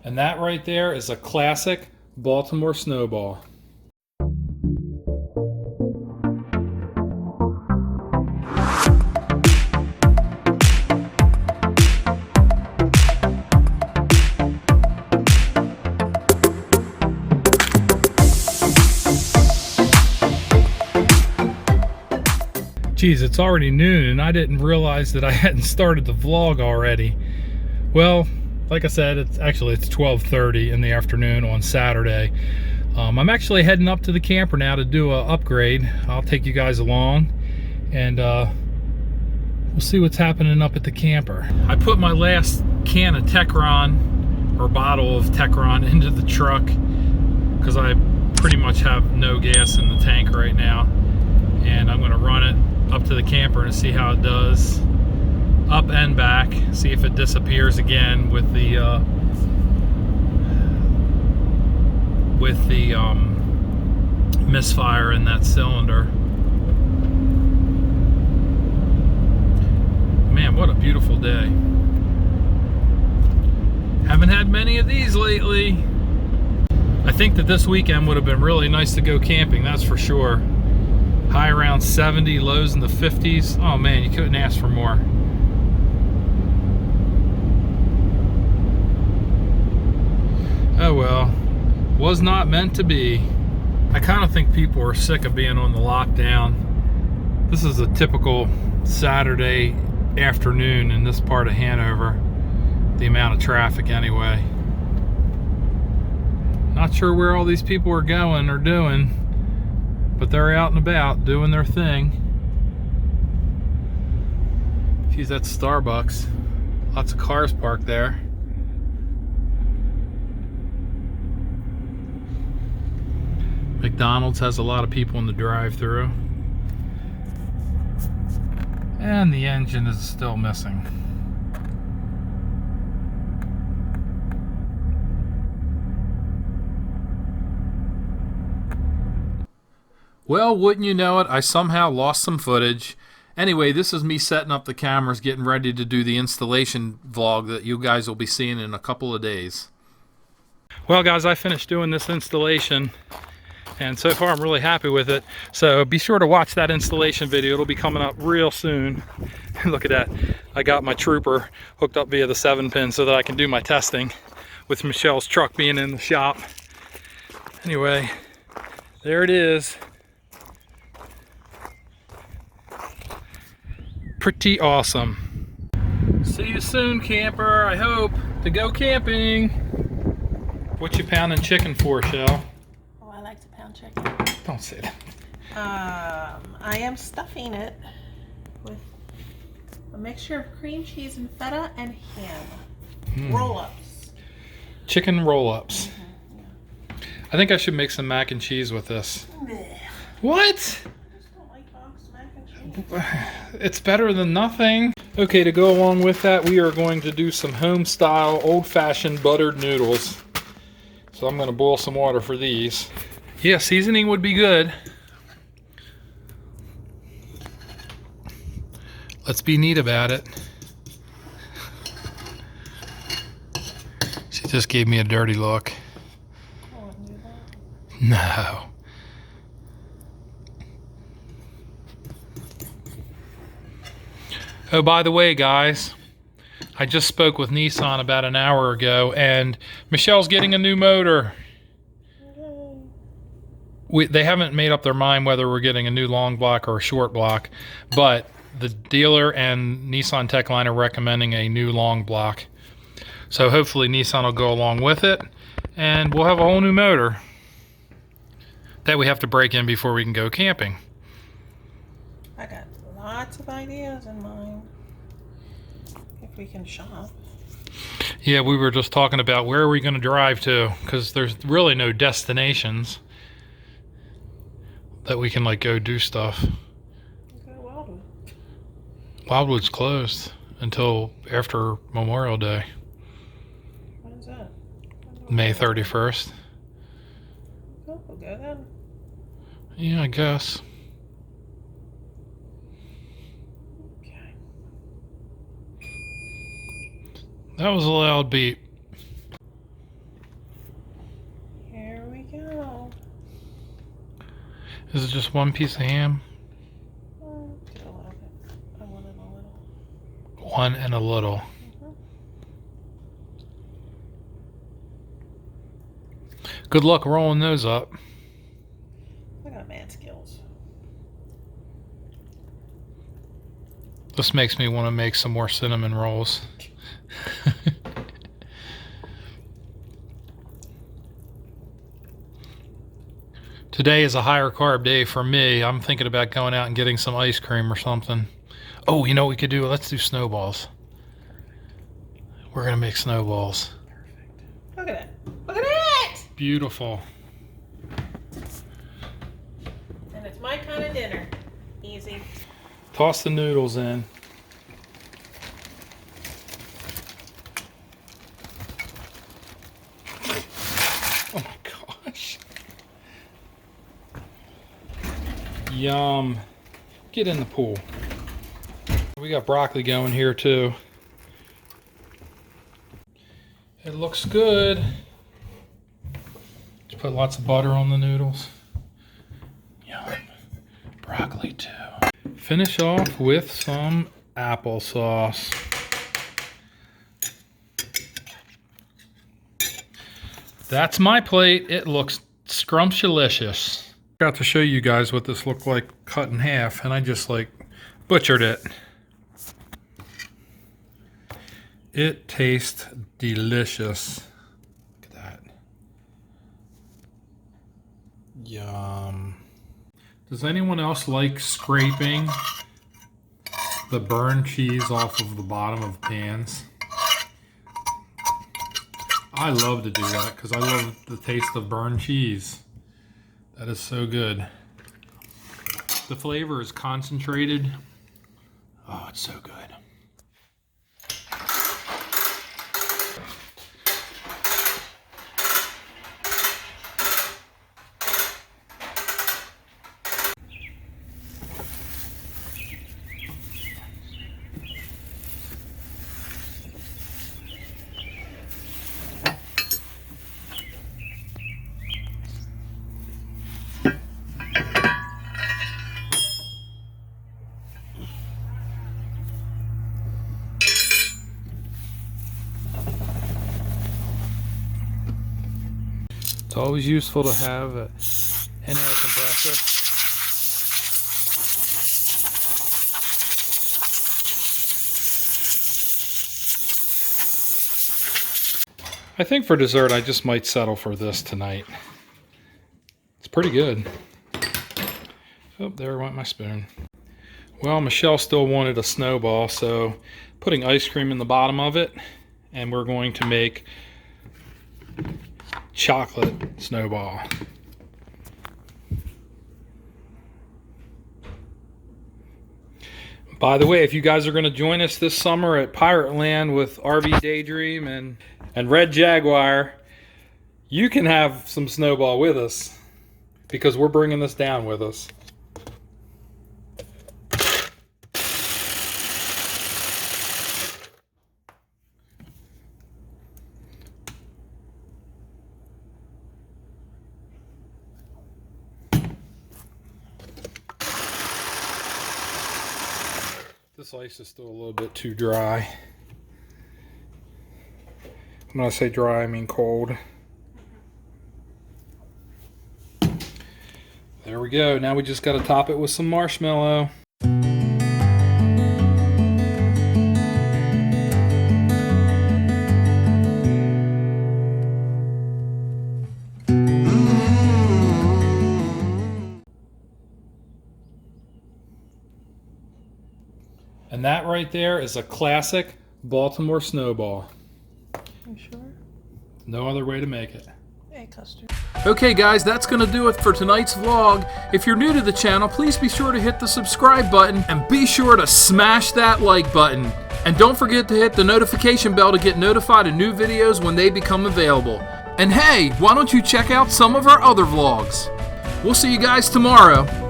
And that right there is a classic Baltimore Sno-Bal. Geez, it's already noon and I didn't realize that I hadn't started the vlog already. Well, like I said, it's 12:30 in the afternoon on Saturday. I'm actually heading up to the camper now to do an upgrade. I'll take you guys along and we'll see what's happening up at the camper. I put my last can of Techron, or bottle of Techron, into the truck because I pretty much have no gas in the tank right now, and I'm going to run it up to the camper and see how it does up and back, see if it disappears again with the misfire in that cylinder. Man, what a beautiful day. Haven't had many of these lately. I think that this weekend would have been really nice to go camping, that's for sure. High around 70, lows in the 50s. Oh man, you couldn't ask for more. Oh well, was not meant to be. I kind of think people are sick of being on the lockdown. This is a typical Saturday afternoon in this part of Hanover. The amount of traffic anyway. Not sure where all these people are going or doing, but they're out and about doing their thing. Geez, that's Starbucks. Lots of cars parked there. McDonald's has a lot of people in the drive-thru. And the engine is still missing. Well, wouldn't you know it, I somehow lost some footage. Anyway, this is me setting up the cameras, getting ready to do the installation vlog that you guys will be seeing in a couple of days. Well guys, I finished doing this installation, and so far I'm really happy with it. So be sure to watch that installation video. It'll be coming up real soon. Look at that. I got my Trooper hooked up via the 7-pin so that I can do my testing with Michelle's truck being in the shop. Anyway, there it is. Pretty awesome. See you soon, camper. I hope to go camping. What you pounding chicken for, Shell? Oh, I like to pound chicken. Don't say that. I am stuffing it with a mixture of cream cheese and feta and ham. Roll-ups. Chicken roll-ups. Yeah. I think I should make some mac and cheese with this. Blech. What? Mac and cheese. It's better than nothing. Okay, to go along with that, we are going to do some home-style, old-fashioned buttered noodles. So I'm going to boil some water for these. Yeah, seasoning would be good. Let's be neat about it. She just gave me a dirty look. No. Oh, by the way, guys, I just spoke with Nissan about an hour ago, and Michelle's getting a new motor. They haven't made up their mind whether we're getting a new long block or a short block, but the dealer and Nissan Techline are recommending a new long block. So hopefully Nissan will go along with it, and we'll have a whole new motor that we have to break in before we can go camping. I got lots of ideas in mind. If we can shop. Yeah, we were just talking about where are we going to drive to, because there's really no destinations that we can like go do stuff. Go to Wildwood. Wildwood's closed until after Memorial Day. When is that? May 31st. Oh, we'll go then. Yeah, I guess. Okay. That was a loud beep. Is it just one piece of ham? Get a little bit. I wanted a little. One and a little. Good luck rolling those up. I got mad skills. This makes me want to make some more cinnamon rolls. Today is a higher carb day for me. I'm thinking about going out and getting some ice cream or something. Oh, you know what we could do? Let's do snowballs. We're going to make snowballs. Perfect. Look at it. Look at it! Beautiful. And it's my kind of dinner. Easy. Toss the noodles in. Oh my gosh. Yum. Get in the pool. We got broccoli going here too. It looks good. Just put lots of butter on the noodles. Yum. Broccoli too. Finish off with some applesauce. That's my plate. It looks scrumptious. Got to show you guys what this looked like cut in half, and I just like butchered it. It tastes delicious. Look at that. Yum. Does anyone else like scraping the burned cheese off of the bottom of pans? I love to do that because I love the taste of burned cheese. That is so good. The flavor is concentrated. Oh, it's so good. It's always useful to have an air compressor. I think for dessert I just might settle for this tonight. It's pretty good. Oh, there went my spoon. Well, Michelle still wanted a snowball, so putting ice cream in the bottom of it, and we're going to make chocolate snowball. By the way, if you guys are going to join us this summer at Pirate Land with RV Daydream and Red Jaguar, you can have some snowball with us because we're bringing this down with us. This ice is still a little bit too dry. When I say dry, I mean cold. There we go. Now we just got to top it with some marshmallow. And that right there is a classic Baltimore snowball. You sure? No other way to make it. Hey, custard. Okay guys, that's going to do it for tonight's vlog. If you're new to the channel, please be sure to hit the subscribe button and be sure to smash that like button. And don't forget to hit the notification bell to get notified of new videos when they become available. And hey, why don't you check out some of our other vlogs? We'll see you guys tomorrow.